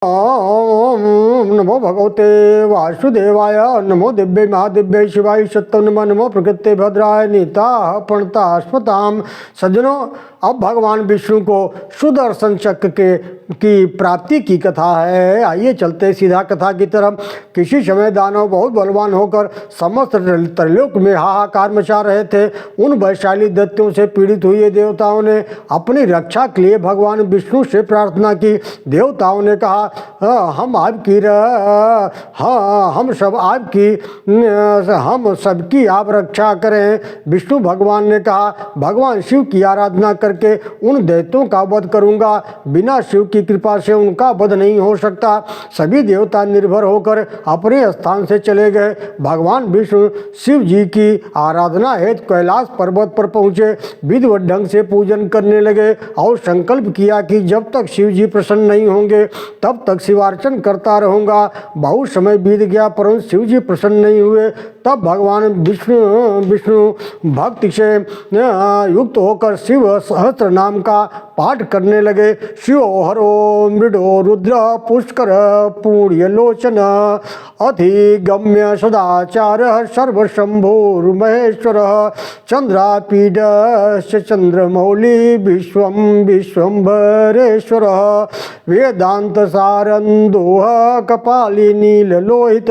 ओम नमो भगवते वासुदेवाय। नमो दिव्य महादिव्य शिवाय सत्यम नमः। नमो प्रकृते भद्राय नीता प्रणता स्मताम। सज्जनों, अब भगवान विष्णु को सुदर्शन चक्र की प्राप्ति की कथा है। आइए चलते सीधा कथा की तरफ। किसी समय दानव बहुत बलवान होकर समस्त त्रिलोक में हाहाकार मचा रहे थे। उन वैशाली दैत्यों से पीड़ित हुए देवताओं ने अपनी रक्षा के लिए भगवान विष्णु से प्रार्थना की। देवताओं ने कहा, हम सबकी आप रक्षा करें। विष्णु भगवान ने कहा, भगवान शिव की आराधना करके उन दैत्यों का वध करूंगा। बिना शिव की कृपा से उनका वध नहीं हो सकता। सभी देवता निर्भर होकर अपने स्थान से चले गए। भगवान विष्णु शिव जी की आराधना हेतु कैलाश पर्वत पर पहुंचे। विधिवत ढंग से पूजन करने लगे और संकल्प किया कि जब तक शिव जी प्रसन्न नहीं होंगे तब तक शिवार्चन करता रहूंगा। बहुत समय बीत गया परंतु शिव जी प्रसन्न नहीं हुए। तब भगवान विष्णु भक्ति से युक्त होकर शिव सहस्त्र नाम का पाठ करने लगे। शिव हरो मृडो रुद्र पुष्कर पुण्यलोचन अधिगम्य सदाचार सर्वशंभुर्महेश्वर चंद्रापीड चंद्रमौली विश्वम विश्वम्भरेश्वर वेदांत सारंदोह कपाली नील लोहित।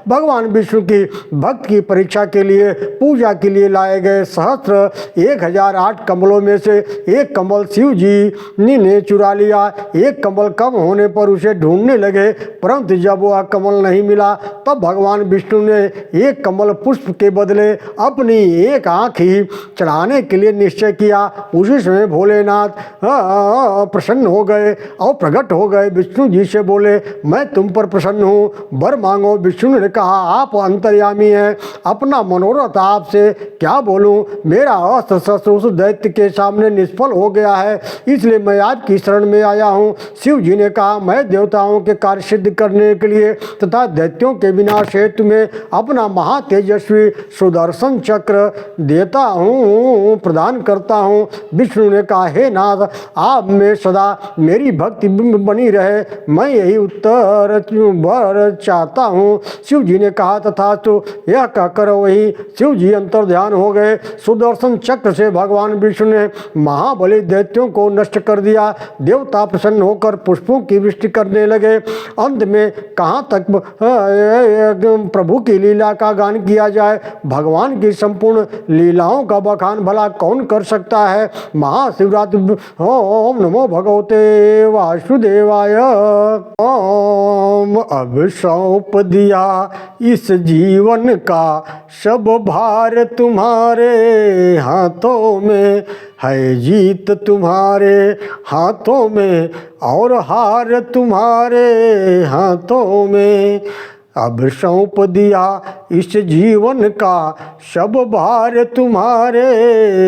भगवान विष्णु की भक्त की परीक्षा के लिए पूजा के लिए लाए गए सहस्त्र 1008 कमलों में से एक कमल शिव जी ने चुरा लिया। एक कमल कम होने पर उसे ढूंढने लगे परंतु जब वह कमल नहीं मिला तब भगवान विष्णु ने एक कमल पुष्प के बदले अपनी एक आँख ही चढ़ाने के लिए निश्चय किया। उसी समय भोलेनाथ प्रसन्न हो गए और प्रकट हो गए। विष्णु जी से बोले, मैं तुम पर प्रसन्न हूँ, वर मांगो। विष्णु ने कहा, आप अंतर्यामी हैं, अपना मनोरथ आपसे क्या बोलूँ। मेरा अस्त्र शस्त्र उस दैत्य के सामने निष्फल हो गया है, इसलिए मैं आपकी शरण में आया हूँ। शिव जी ने कहा, मैं देवताओं के कार्य सिद्ध करने के लिए तथा दैत्यों के विनाश हेतु में अपना महातेजस्वी सुदर्शन चक्र देता हूँ, प्रदान करता हूँ। विष्णु ने कहा, हे नाथ, आप में सदा मेरी भक्ति बनी रहे, मैं यही उत्तर वर चाहता हूँ। शिव जी ने कहा, तथास्तु। यह कहकर वही शिव जी अंतर ध्यान हो गए। सुदर्शन चक्र से भगवान विष्णु ने महाबली दैत्यों को नष्ट कर दिया। देवता प्रसन्न होकर पुष्पों की वृष्टि करने लगे। अंत में कहाँ तक प्रभु की लीला का गान किया जाए। भगवान की संपूर्ण लीलाओं का बखान भला कौन कर सकता है। महाशिवरात्रि। ओम नमो भगवते वासुदेवाय। ओम अब सौंप दिया इस जीवन का सब भार तुम्हारे हाथों में है, जीत तुम्हारे हाथों में और हार तुम्हारे हाथों में। अब सौंप दिया इस जीवन का सब भार तुम्हारे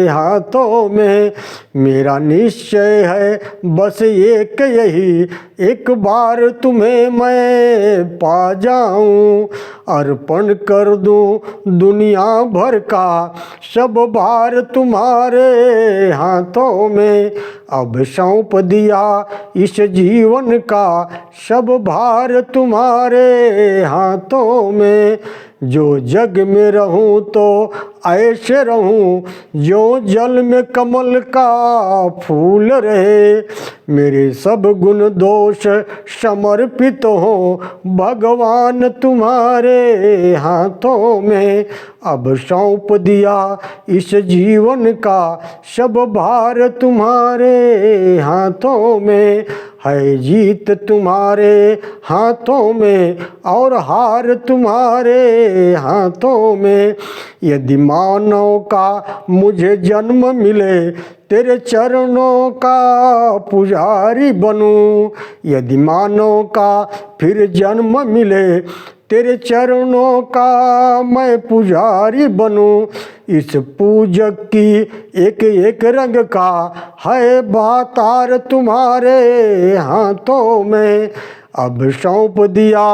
हाथों में। मेरा निश्चय है बस एक यही, एक बार तुम्हें मैं पा जाऊं। अर्पण कर दूं दुनिया भर का सब भार तुम्हारे हाथों में। अब सौंप दिया इस जीवन का सब भार तुम्हारे हाथों में। जो जग में रहूं तो ऐसे रहूं जो जल में कमल का फूल रहे। मेरे सब गुण दोष समर्पित हो भगवान तुम्हारे हाथों में। अब सौंप दिया इस जीवन का सब भार तुम्हारे हाथों में है, जीत तुम्हारे हाथों में और हार तुम्हारे हाथों में। यदि मानव का मुझे जन्म मिले तेरे चरणों का पुजारी बनूं। यदि मानव का फिर जन्म मिले तेरे चरणों का मैं पुजारी बनूं। इस पूजक की एक एक रंग का है भातार तुम्हारे हाथों में। अब सौंप दिया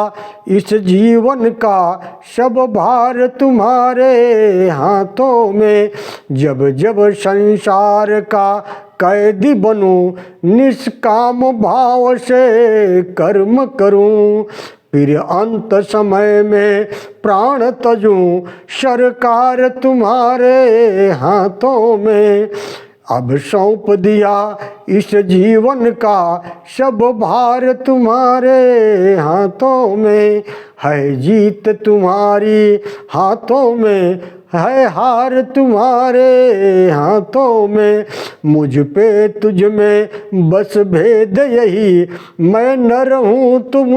इस जीवन का सब भार तुम्हारे हाथों में। जब जब संसार का कैदी बनूं, निष्काम भाव से कर्म करूं, फिर अंत समय में प्राण तजूं, सरकार तुम्हारे हाथों में। अब सौंप दिया इस जीवन का सब भार तुम्हारे हाथों में। है जीत तुम्हारी हाथों में, है हार तुम्हारे हाथों में। मुझ पे तुझ में बस भेद यही, मैं नर हूँ तुम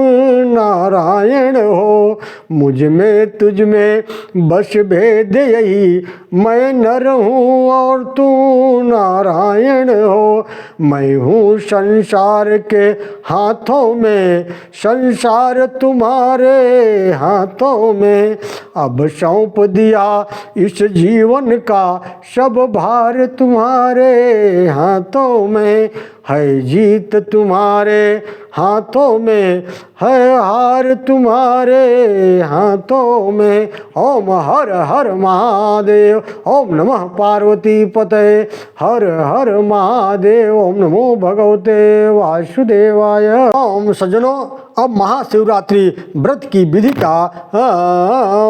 नारायण हो। मुझ में तुझ में बस भेद यही, मैं नर हूँ और तू नारायण हो। मैं हूँ संसार के हाथों में, संसार तुम्हारे हाथों में। अब सौंप दिया इस जीवन का सब भार तुम्हारे हाथों में। है जीत तुम्हारे हाथों में, है हार तुम्हारे हाथों में। ओम हर हर महादेव, ओम नमः पार्वती पतये, हर हर महादेव। ओम नमो भगवते वासुदेवाय। ओम सज्जनों, अब महाशिवरात्रि व्रत की विधि का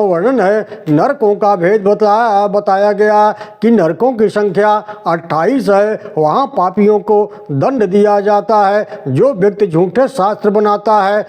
वर्णन है। नरकों का भेद बताया गया कि नरकों की संख्या 28 है। वहाँ पापियों को दंड दिया जाता है। जो व्यक्ति झूठे शास्त्र बनाता है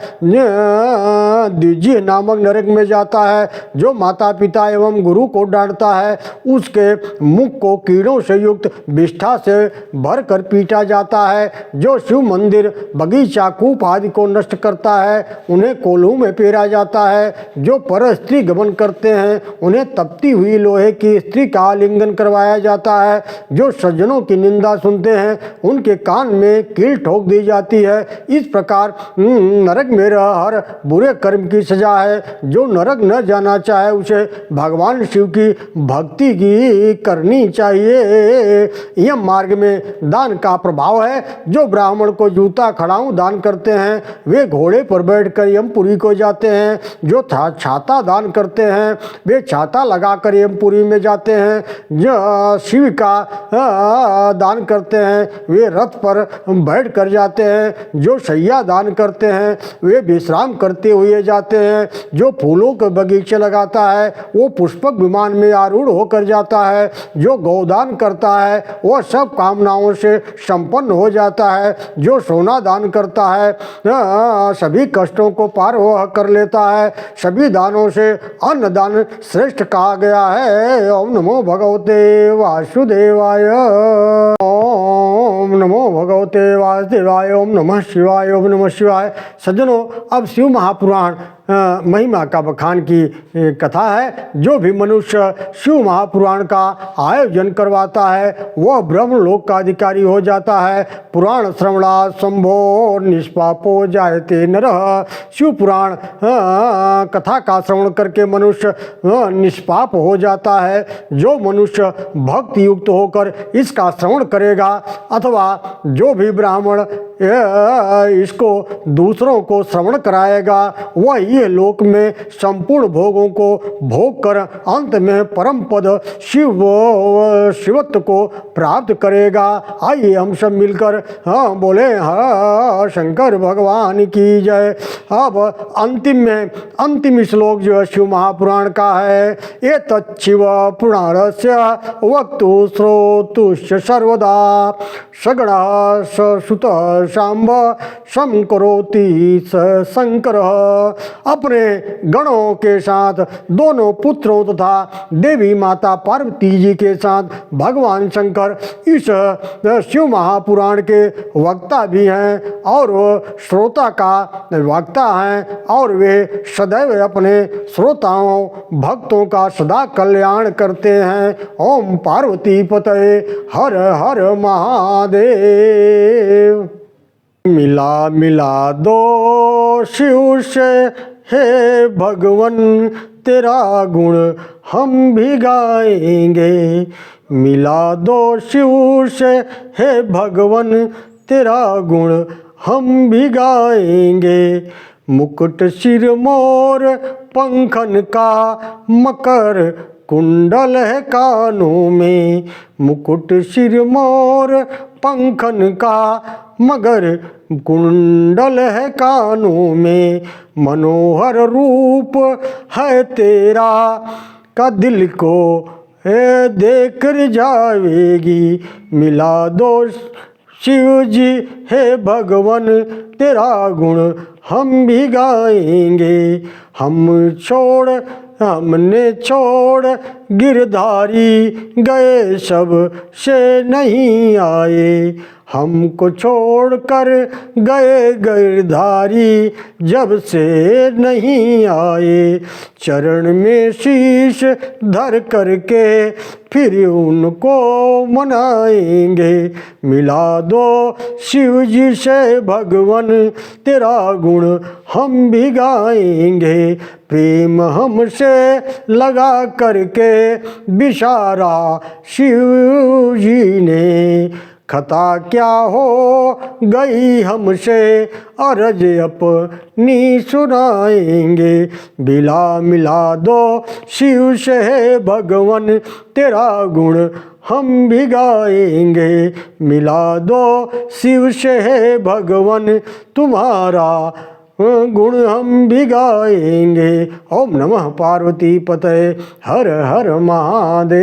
द्विजीय नामक नरक में जाता है। जो माता पिता एवं गुरु को डांटता है उसके मुख को कीड़ों से युक्त विष्ठा से भर कर पीटा जाता है। जो शिव मंदिर, बगीचा, कूप आदि को नष्ट करता है उन्हें कोल्हू में पेरा जाता है। जो पर स्त्री गमन करते हैं उन्हें तपती हुई लोहे की स्त्री का आलिंगन करवाया जाता है। जो सज्जनों की निंदा सुनते हैं उनके कान में कील ठोक दी जाती है। इस प्रकार नरक में हर बुरे कर्म की सजा है। जो नरक न जाना चाहे उसे भगवान शिव की भक्ति की करनी चाहिए। यम मार्ग में दान का प्रभाव है। जो ब्राह्मण को जूता खड़ाऊं दान करते हैं वे घोड़े पर बैठकर यमपुरी को जाते हैं। जो छाता दान करते हैं वे छाता लगाकर यमपुरी में जाते हैं। जो शिव का दान करते हैं वे रथ पर बैठकर जाते हैं। जो शैया दान करते हैं वे विश्राम करते हुए जाते हैं। जो फूलों के बगीचे लगाता है वो पुष्पक विमान में आरूढ़ होकर जाता है। जो गौदान करता है वह सब कामनाओं से संपन्न हो जाता है। जो सोना दान करता है सभी कष्टों को पार कर लेता है। सभी दानों से अन्न दान श्रेष्ठ कहा गया है। ओम नमो भगवते वासुदेवाय, ओम नमो भगवते वासुदेवाय, ओम नमः शिवाय, ओम नमः शिवाय। सज्जनों, अब शिव महापुराण महिमा का बखान की कथा है। जो भी मनुष्य शिव महापुराण का आयोजन करवाता है वह ब्रह्मलोक का अधिकारी हो जाता है। पुराण श्रवणात् शंभो निष्पापो जायते नरः। शिव पुराण कथा का श्रवण करके मनुष्य निष्पाप हो जाता है। जो मनुष्य भक्ति युक्त होकर इसका श्रवण करेगा अथवा जो भी ब्राह्मण इसको दूसरों को श्रवण कराएगा वह ये लोक में संपूर्ण भोगों को भोग कर अंत में परम पद शिवत्व को प्राप्त करेगा। आइए हम सब मिलकर बोले शंकर भगवान की जय। अब अंतिम श्लोक जो है शिव महापुराण का है। ये तच्छिव पुराणस्य वक्तु श्रोतुश्च सर्वदा सगणः सुत शाम्ब संकरोति शंकर। अपने गणों के साथ दोनों पुत्रों तथा देवी माता पार्वती जी के साथ भगवान शंकर इस शिव महापुराण के वक्ता भी हैं और श्रोता का वक्ता हैं और वे सदैव अपने श्रोताओं भक्तों का सदा कल्याण करते हैं। ओम पार्वती पतये हर हर महादेव। मिला दो शिव से हे भगवन तेरा गुण हम भी गाएंगे। मिला दो शिव से हे भगवन तेरा गुण हम भी गाएंगे। मुकुट सिर मोर पंखन का, मकर कुंडल है कानों में। मुकुट सिर मोर पंखन का, मगर कुंडल है कानों में। मनोहर रूप है तेरा, का दिल को देख कर जावेगी। मिला दो शिव जी हे भगवन, तेरा गुण हम भी गाएंगे। हमने छोड़ गिरधारी, गए सब से नहीं आए। हमको छोड़ कर गए गिरधारी, जब से नहीं आए। चरण में शीश धर करके फिर उनको मनाएंगे। मिला दो शिव जी से भगवन, तेरा गुण हम भी गाएंगे। प्रेम हमसे लगा करके बिचारा शिव जी ने, खता क्या हो गई हमसे, अर्ज अपनी सुनाएंगे। मिला दो शिव से है भगवन, तेरा गुण हम भी गाएंगे। मिला दो शिव से है भगवन, तुम्हारा गुण हम भी गाएंगे। ओम नमः पार्वती पतये, हर हर महादेव।